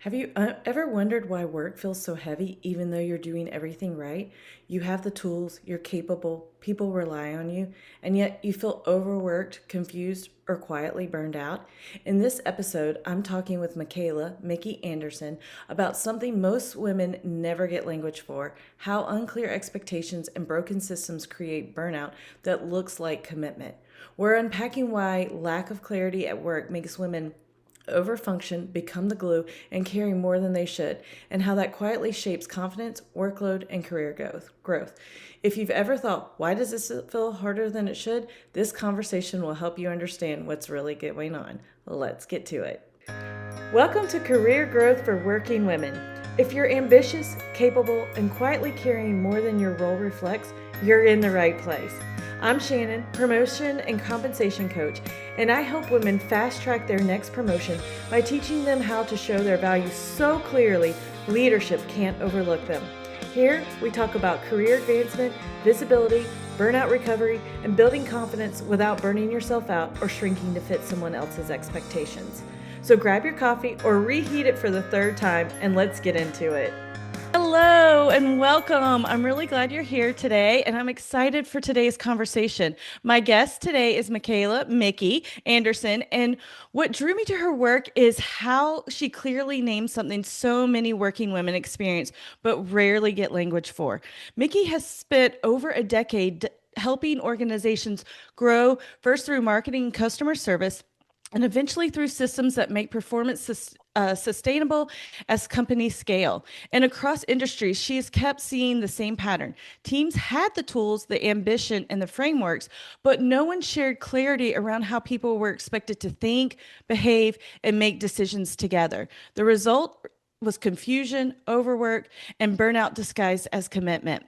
Have you ever wondered why work feels so heavy even though you're doing everything right? You have the tools, you're capable, people rely on you, and yet you feel overworked, confused, or quietly burned out? In this episode, I'm talking with Michaela, Mickey Anderson, about something most women never get language for: how unclear expectations and broken systems create burnout that looks like commitment. We're unpacking why lack of clarity at work makes women overfunction, become the glue, and carry more than they should, and how that quietly shapes confidence, workload, and career growth. If you've ever thought, why does this feel harder than it should? This conversation will help you understand what's really going on. Let's get to it. Welcome to Career Growth for Working Women. If you're ambitious, capable, and quietly carrying more than your role reflects, you're in the right place. I'm Shannon, promotion and compensation coach, and I help women fast track their next promotion by teaching them how to show their value so clearly leadership can't overlook them. Here, we talk about career advancement, visibility, burnout recovery, and building confidence without burning yourself out or shrinking to fit someone else's expectations. So grab your coffee or reheat it for the third time and let's get into it. Hello and welcome. I'm really glad you're here today, and I'm excited for today's conversation. My guest today is Michaela Mickey Anderson, and what drew me to her work is how she clearly names something so many working women experience but rarely get language for. Mickey has spent over a decade helping organizations grow, first through marketing and customer service, and eventually through systems that make performance sustainable as companies scale. And across industries, she has kept seeing the same pattern. Teams had the tools, the ambition, and the frameworks, but no one shared clarity around how people were expected to think, behave, and make decisions together. The result was confusion, overwork, and burnout disguised as commitment.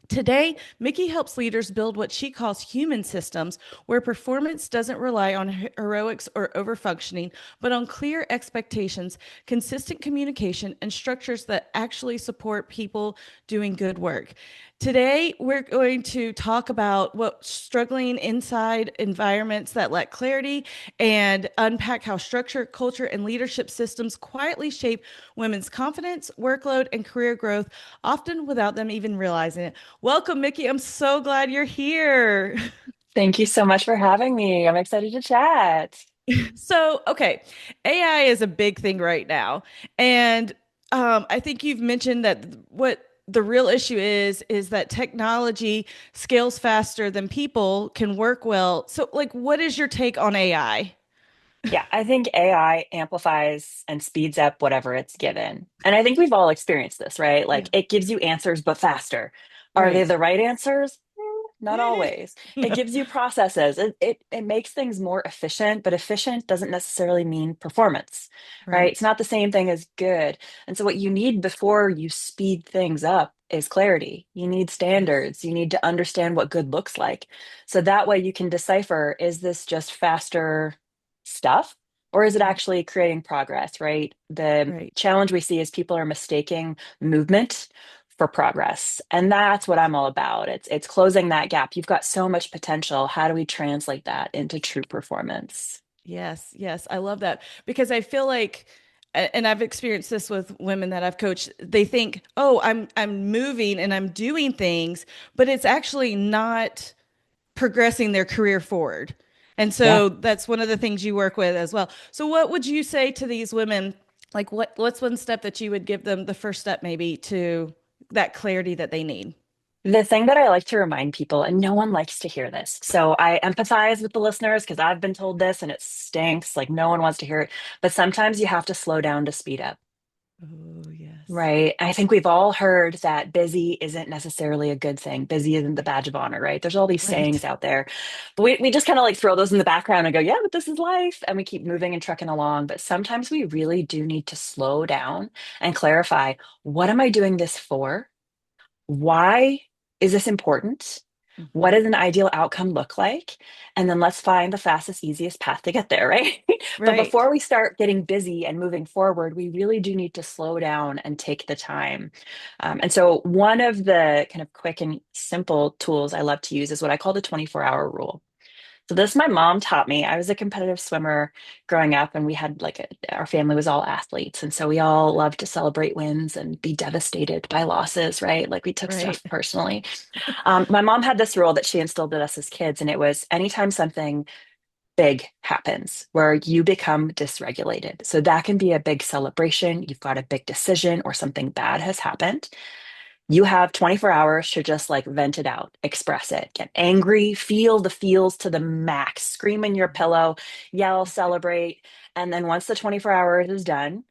Today, Mickey helps leaders build what she calls human systems, where performance doesn't rely on heroics or overfunctioning, but on clear expectations, consistent communication, and structures that actually support people doing good work. Today, we're going to talk about what struggling inside environments that lack clarity and unpack how structure, culture, and leadership systems quietly shape women's confidence, workload, and career growth, often without them even realizing it. Welcome, Mickey. I'm so glad you're here. Thank you so much for having me. I'm excited to chat. Okay, AI is a big thing right now. And I think you've mentioned that what the real issue is that technology scales faster than people can work well. So, like, what is your take on AI? Yeah, I think AI amplifies and speeds up whatever it's given. And I think we've all experienced this, right? Yeah, Like it gives you answers, but faster. Are they right. the right answers? Not always. It No, gives you processes. It makes things more efficient, but efficient doesn't necessarily mean performance, right? It's right. not the same thing as good. And so what you need before you speed things up is clarity. You need Yes. standards. You need to understand what good looks like. So that way you can decipher, is this just faster stuff? Or is it Right. actually creating progress, right? The Right. challenge we see is people are mistaking movement for progress. And that's what I'm all about. It's closing that gap. You've got so much potential. How do we translate that into true performance? Yes, yes, I love that because I feel like, and I've experienced this with women that I've coached. They think, "Oh, I'm moving and I'm doing things," but it's actually not progressing their career forward. And Yeah. so that's one of the things you work with as well. So what would you say to these women? Like, what's one step that you would give them, the first step maybe to that clarity that they need? The thing that I like to remind people, and no one likes to hear this, so I empathize with the listeners because I've been told this and it stinks. Like no one wants to hear it. But sometimes you have to slow down to speed up. Oh, yes. Right. I think we've all heard that busy isn't necessarily a good thing. Busy isn't the badge of honor, right? There's all these sayings Right. out there. But we just kind of like throw those in the background and go, yeah, but this is life. And we keep moving and trucking along. But sometimes we really do need to slow down and clarify, what am I doing this for? Why is this important? What Hmm. does an ideal outcome look like? And then let's find the fastest, easiest path to get there, right? But Right. before we start getting busy and moving forward, we really do need to slow down and take the time. And so, one of the kind of quick and simple tools I love to use is what I call the 24-hour rule. So this my mom taught me. I was a competitive swimmer growing up, and we had our family was all athletes, and so we all loved to celebrate wins and be devastated by losses, right? Like we took Right. stuff personally. My mom had this rule that she instilled in us as kids, and it was anytime something big happens where you become dysregulated. So that can be a big celebration. You've got a big decision or something bad has happened. You have 24 hours to just like vent it out, express it, get angry, feel the feels to the max, scream in your pillow, yell, celebrate. And then once the 24 hours is done,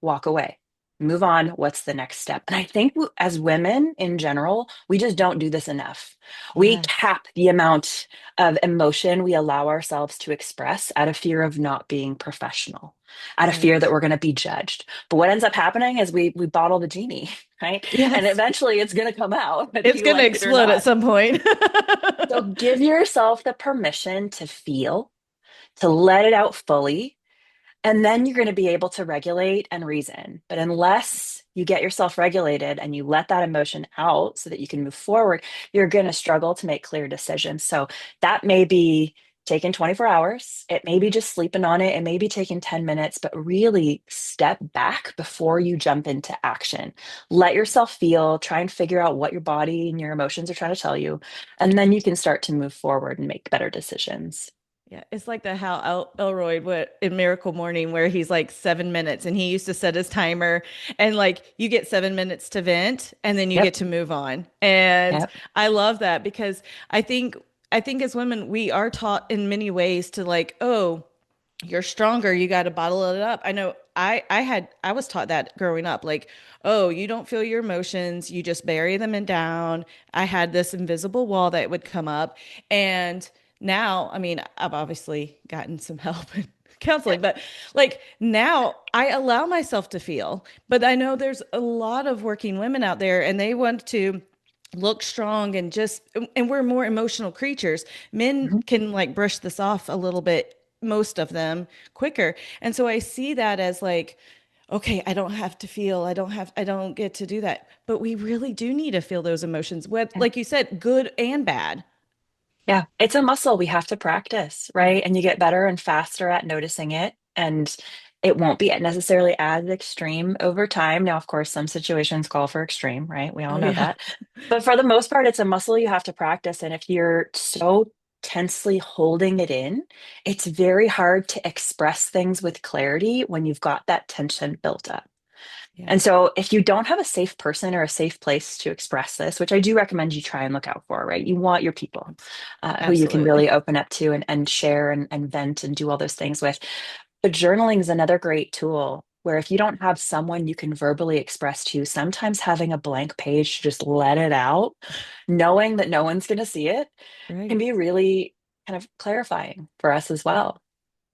walk away, move on. What's the next step? And I think as women in general, we just don't do this enough. We Yes. cap the amount of emotion we allow ourselves to express out of fear of not being professional, out of fear that Right. we're going to be judged. But what ends up happening is we bottle the genie, right? And Yes. eventually it's going to come out, whether It's you going to like it or explode at not. some point. So give yourself the permission to feel, to let it out fully, and then you're going to be able to regulate and reason. But unless you get yourself regulated and you let that emotion out so that you can move forward, you're going to struggle to make clear decisions. So that may be taking 24 hours. It may be just sleeping on it. It may be taking 10 minutes, but really step back before you jump into action. Let yourself feel, try and figure out what your body and your emotions are trying to tell you. And then you can start to move forward and make better decisions. Yeah, it's like the Hal Elroy in Miracle Morning, where he's like 7 minutes, and he used to set his timer, and like you get 7 minutes to vent, and then you Yep. get to move on. And Yep. I love that because I think I think as women we are taught in many ways to like, oh, you're stronger, you got to bottle it up. I know I was taught that growing up, like, oh, you don't feel your emotions, you just bury them in down. I had this invisible wall that would come up, and now, I mean, I've obviously gotten some help and counseling, but like now I allow myself to feel. But I know there's a lot of working women out there and they want to look strong and just, and we're more emotional creatures. Men Mhm. can like brush this off a little bit, most of them quicker. And so I see that as like, okay, I don't have to feel, I don't get to do that. But we really do need to feel those emotions, what, Yeah. like you said, good and bad. Yeah, it's a muscle we have to practice, right? And you get better and faster at noticing it. And it won't be necessarily as extreme over time. Now, of course, some situations call for extreme, right? We all Oh know yeah. that. But for the most part, it's a muscle you have to practice. And if you're so tensely holding it in, it's very hard to express things with clarity when you've got that tension built up. Yeah, And so, if you don't have a safe person or a safe place to express this, which I do recommend you try and look out for, right? You want your people who you can absolutely. really open up to and share and vent and do all those things with. But journaling is another great tool where if you don't have someone you can verbally express to, sometimes having a blank page to just let it out, knowing that no one's going to see it, can Right. be really kind of clarifying for us as well.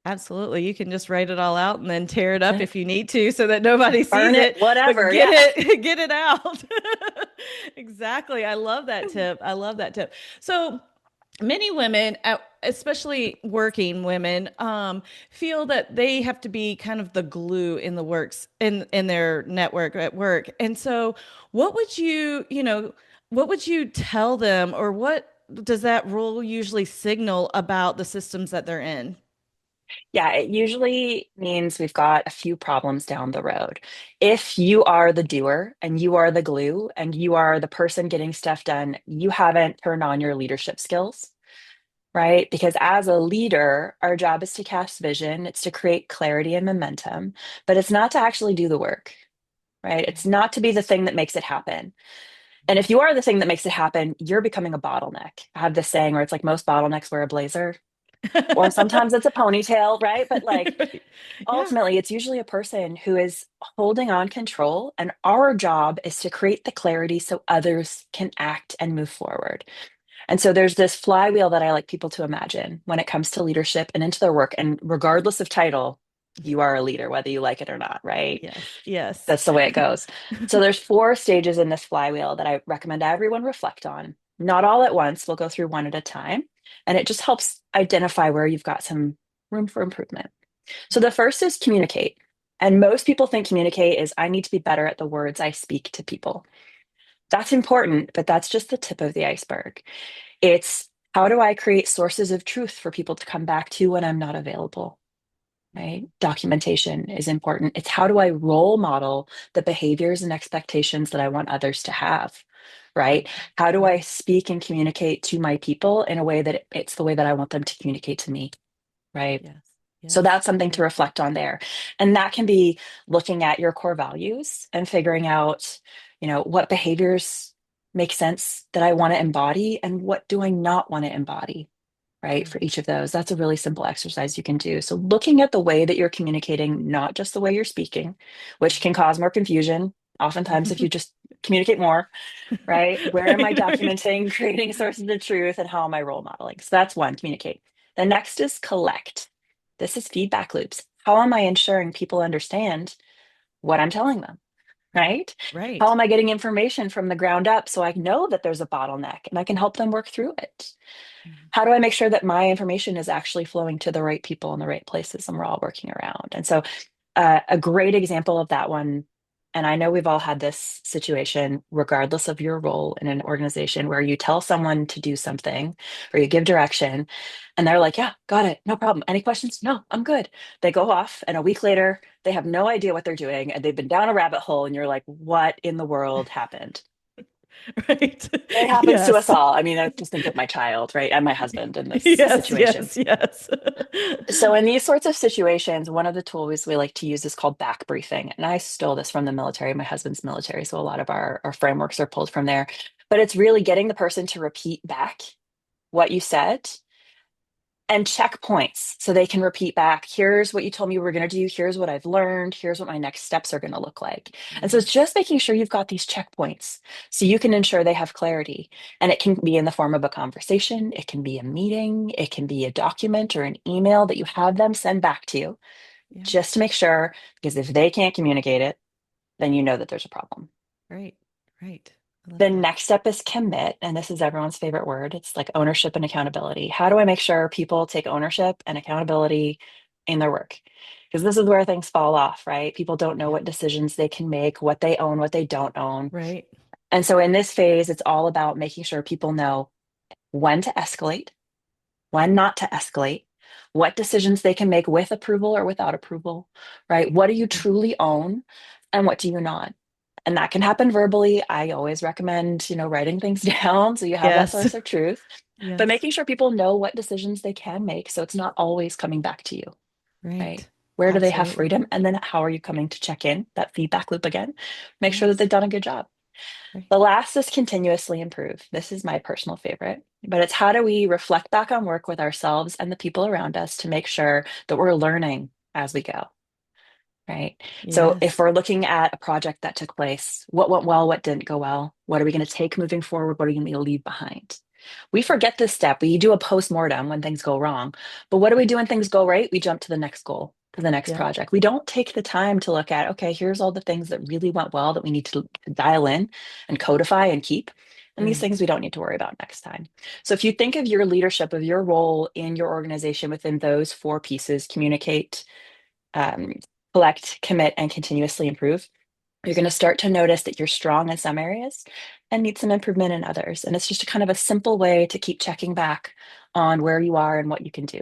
Absolutely. You can just write it all out and then tear it That's up it. if you need to so that nobody sees Burn it, it, but whatever. get Yeah. it, get it out. Exactly. I love that tip. I love that tip. So many women, especially working women, feel that they have to be kind of the glue in the works in their network at work. And so what would what would you tell them, or what does that role usually signal about the systems that they're in? Yeah, it usually means we've got a few problems down the road. If you are the doer and you are the glue and you are the person getting stuff done, you haven't turned on your leadership skills, right? Because as a leader, our job is to cast vision, it's to create clarity and momentum, but it's not to actually do the work, right? It's not to be the thing that makes it happen. And if you are the thing that makes it happen, you're becoming a bottleneck. I have this saying where it's like most bottlenecks wear a blazer, or sometimes it's a ponytail, right? But like, Yeah. ultimately, it's usually a person who is holding on control, and our job is to create the clarity so others can act and move forward. And so there's this flywheel that I like people to imagine when it comes to leadership and into their work. And regardless of title, you are a leader, whether you like it or not, right? Yes. Yes. That's the way it goes. So there's four stages in this flywheel that I recommend everyone reflect on. Not all at once, we'll go through one at a time. And it just helps identify where you've got some room for improvement. So the first is communicate. And most people think communicate is I need to be better at the words I speak to people. That's important, but that's just the tip of the iceberg. It's How do I create sources of truth for people to come back to when I'm not available? Right? Documentation is important. It's how do I role model the behaviors and expectations that I want others to have? Right? How do I Yeah. speak and communicate to my people in a way that it's the way that I want them to communicate to me? Right? Yes. So Yes. that's something I to love that. reflect on there. And that can be looking at your core values and figuring out, what behaviors make sense that I want to embody and what do I not want to embody, right? For Right. each of those. That's a really simple exercise you can do. So looking at the way that you're communicating, not just the way you're speaking, which can cause more confusion. Oftentimes, if you just communicate more, right? Where am I Right. Right. documenting, creating sources of truth, and how am I role modeling? So that's one, communicate. The next is collect. This is feedback loops. How am I ensuring people understand what I'm telling them, right? How Right. am I getting information from the ground up so I know that there's a bottleneck and I can help them work through it? Mhm. How do I make sure that my information is actually flowing to the right people in the right places and we're all working around? And so a great example of that one, and I know we've all had this situation, regardless of your role in an organization, where you tell someone to do something or you give direction, and they're like, yeah, got it, no problem. Any questions? No, I'm good. They go off, and a week later, they have no idea what they're doing, and they've been down a rabbit hole, and you're like, what in the world happened? Right. It happens to us Yes. all. I mean, I just think of my child, right, and my husband in this Yes. situation. Yes. Yes. So in these sorts of situations, one of the tools we like to use is called backbriefing. And I stole this from the military. My husband's military, so a lot of our frameworks are pulled from there. But it's really getting the person to repeat back what you said and checkpoints so they can repeat back. Here's what you told me we were going to do. Here's what I've learned. Here's what my next steps are going to look like. And so it's Yes. just making sure you've got these checkpoints so you can ensure they have clarity. And it can be in the form of a conversation, it can be a meeting, it can be a document or an email that you have them send back to you Yeah. just to make sure, because if they can't communicate it, then you know that there's a problem. Right. Right. I love The that. next step is commit, and this is everyone's favorite word. It's like ownership and accountability. How do I make sure people take ownership and accountability in their work? Because this is where things fall off, right? People don't know Yeah. what decisions they can make, what they own, what they don't own. Right. And so in this phase, it's all about making sure people know when to escalate, when not to escalate, what decisions they can make with approval or without approval, right? What do you Yeah. truly own and what do you not? And that can happen verbally. I always recommend, writing things down so you have that Yes. source of truth, but Yes. making sure people know what decisions they can make so it's not always coming back to you, right? Right. Where do they have Absolutely. freedom? And then how are you coming to check in that feedback loop again? Make sure that Yes. they've done a good job. Right. The last is continuously improve. This is my personal favorite, but it's how do we reflect back on work with ourselves and the people around us to make sure that we're learning as we go, right? So if Yes. we're looking at a project that took place, what went well, what didn't go well, what are we going to take moving forward, what are we going to leave behind? We forget this step. We do a post-mortem when things go wrong. But what do we do when things go right? We jump to the next goal, to the next Yep. project. We don't take the time to look at, okay, here's all the things that really went well that we need to dial in and codify and keep. And these things Right. we don't need to worry about next time. So if you think of your leadership, of your role in your organization within those four pieces, communicate, um, collect, commit, and continuously improve, you're going to start to notice that you're strong in some areas and need some improvement in others. And it's just a kind of a simple way to keep checking back on where you are and what you can do.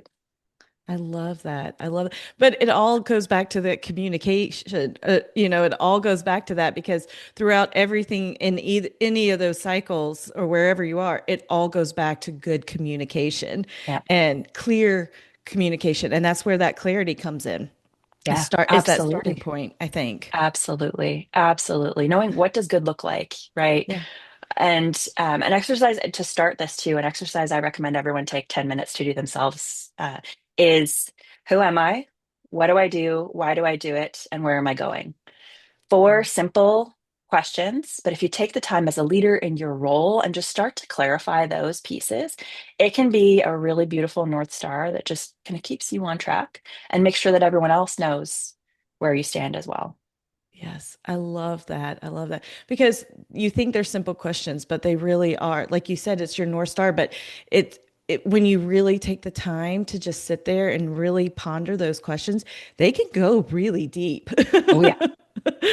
I love that. I love it. But it all goes back to the communication. It all goes back to that because throughout everything in any of those cycles or wherever you are, it all goes back to good communication Yeah. and clear communication. And that's where that clarity comes in. Yeah, It's that starting absolutely. point, I think. Absolutely. Absolutely. Knowing what does good look like, right? Yeah. And an exercise to start this too, an exercise I recommend everyone take 10 minutes to do themselves is who am I? What do I do? Why do I do it? And where am I going? Four Mm. simple questions, but if you take the time as a leader in your role and just start to clarify those pieces, it can be a really beautiful North Star that just kind of keeps you on track and make sure that everyone else knows where you stand as well. Yes, I love that. I love that because you think they're simple questions, but they really are. Like you said, it's your North Star, but when you really take the time to just sit there and really ponder those questions, they can go really deep. Oh, yeah.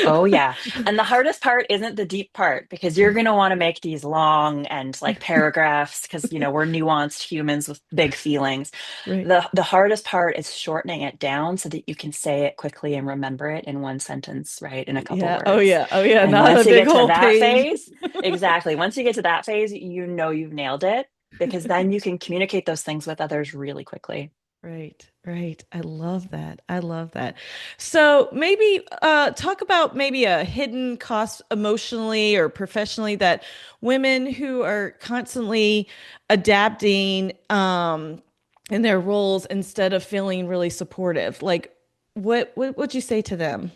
Oh, yeah. And the hardest part isn't the deep part because you're going to want to make these long and like paragraphs because, we're nuanced humans with big feelings. Right. The hardest part is shortening it down so that you can say it quickly and remember it in one sentence, right? In a couple Yeah. Oh, words. yeah. Oh, yeah. And Not a once you big get to whole that page. phase, exactly. Once you get to that phase, you know you've nailed it because then you can communicate those things with others really quickly. Right, right. I love that. I love that. So maybe talk about maybe a hidden cost emotionally or professionally that women who are constantly adapting in their roles instead of feeling really supportive. Like what would you say to them?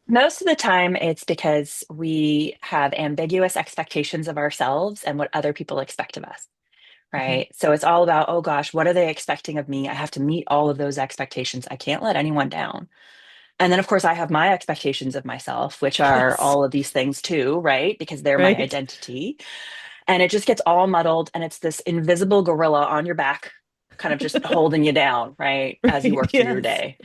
Most of the time, it's because we have ambiguous expectations of ourselves and what other people expect of us, Mhm. right? So it's all about, oh gosh, what are they expecting of me? I have to meet all of those expectations. I can't let anyone down. And then, of course, I have my expectations of myself, which are Yes. all of these things too, right? Because they're my Right. identity. And it just gets all muddled. And it's this invisible gorilla on your back, kind of just holding you down, right? As you Right. work through your Yes. day.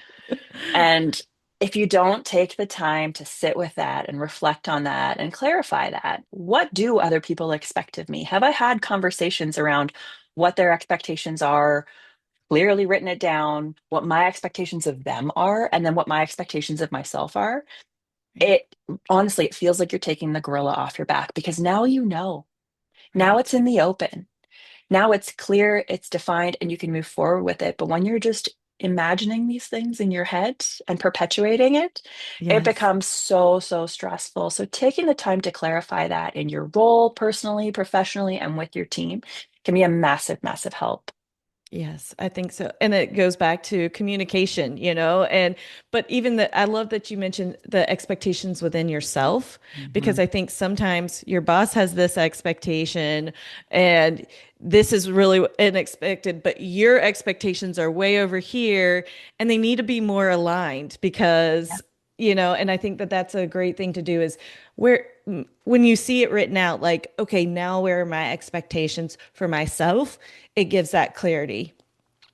And if you don't take the time to sit with that and reflect on that and clarify that, what do other people expect of me? Have I had conversations around what their expectations are, clearly written it down, what my expectations of them are, and then what my expectations of myself are? Right. It honestly, it feels like you're taking the gorilla off your back because now you know. Now Right. it's in the open. Now it's clear, it's defined, and you can move forward with it. But when you're just imagining these things in your head and perpetuating it, it Yes. becomes so, so stressful. So taking the time to clarify that in your role, personally, professionally, and with your team can be a massive, massive help. Yes, I think so. And it goes back to communication, but even I love that you mentioned the expectations within yourself, because Mhm. I think sometimes your boss has this expectation and this is really unexpected, but your expectations are way over here and they need to be more aligned Yeah. and I think that that's a great thing to do is where when you see it written out, like, okay, now where are my expectations for myself? It gives that clarity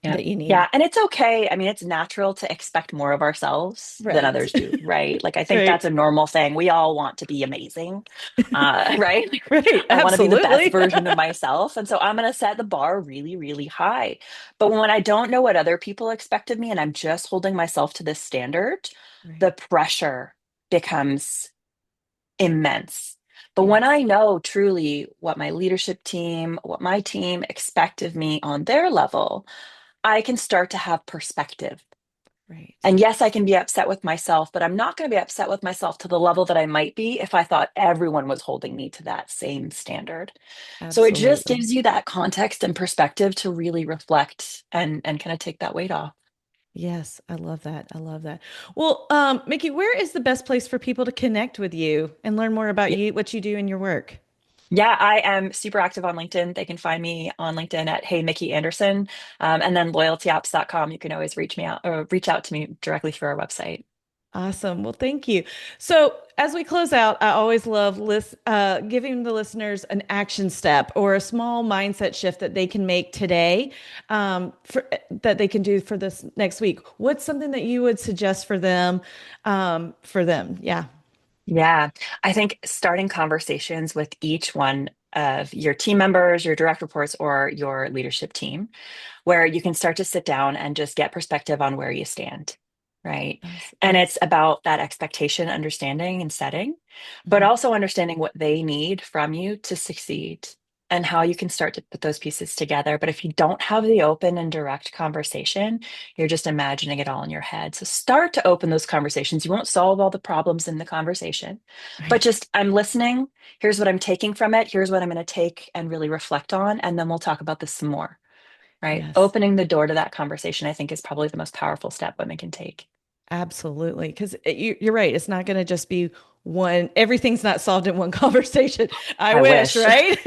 Yeah. that you need. Yeah. And it's okay. I mean, it's natural to expect more of ourselves than Right. others do, right? Like, I think that's Right. a normal thing. We all want to be amazing, right? Right. I want to be the best Absolutely. version of myself. And so I'm going to set the bar really, really high. But when I don't know what other people expect of me and I'm just holding myself to this standard, Right. the pressure becomes immense. But when I Yes. know truly what my leadership team, what my team expect of me on their level, I can start to have perspective. Right. And yes, I can be upset with myself, but I'm not going to be upset with myself to the level that I might be if I thought everyone was holding me to that same standard. So it just Absolutely. gives you that context and perspective to really reflect and kind of take that weight off. Yes. I love that. I love that. Well, Mickey, where is the best place for people to connect with you and learn more about Yeah, you, what you do in your work? yeah, I am super active on LinkedIn. They can find me on LinkedIn at Hey Mickey Anderson. And then loyaltyops.com. You can always reach me out or reach out to me directly through our website. Awesome. Well, thank you. So, as we close out, I always love giving the listeners an action step or a small mindset shift that they can make today, that they can do for this next week. What's something that you would suggest for them? Yeah. Yeah, I think starting conversations with each one of your team members, your direct reports, or your leadership team, where you can start to sit down and just get perspective on where you stand, right? And it's Yes. about that expectation, understanding, and setting, but Mhm. also understanding what they need from you to succeed and how you can start to put those pieces together. But if you don't have the open and direct conversation, you're just imagining it all in your head. So start to open those conversations. You won't solve all the problems in the conversation, but Right. just I'm listening. Here's what I'm taking from it. Here's what I'm going to take and really reflect on. And then we'll talk about this some more, right? Yes. Opening the door to that conversation, I think, is probably the most powerful step women can take. Absolutely. Because you're right. It's not going to just be one, everything's not solved in one conversation. I I wish, wish. right?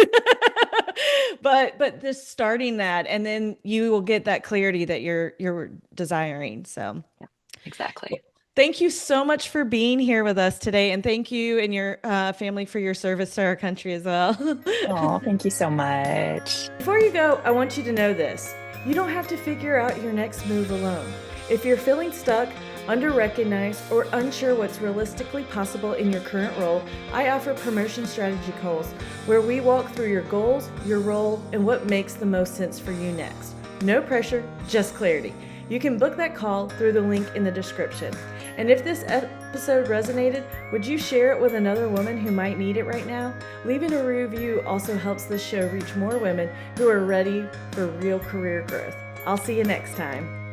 But just starting that, and then you will get that clarity that you're desiring. So Yeah, exactly. thank you so much for being here with us today. And thank you and your family for your service to our country as well. Oh, thank you so much. Before you go, I want you to know this. You don't have to figure out your next move alone. If you're feeling stuck, Under-recognized, or unsure what's realistically possible in your current role, I offer promotion strategy calls where we walk through your goals, your role, and what makes the most sense for you next. No pressure, just clarity. You can book that call through the link in the description. And if this episode resonated, would you share it with another woman who might need it right now? Leaving a review also helps this show reach more women who are ready for real career growth. I'll see you next time.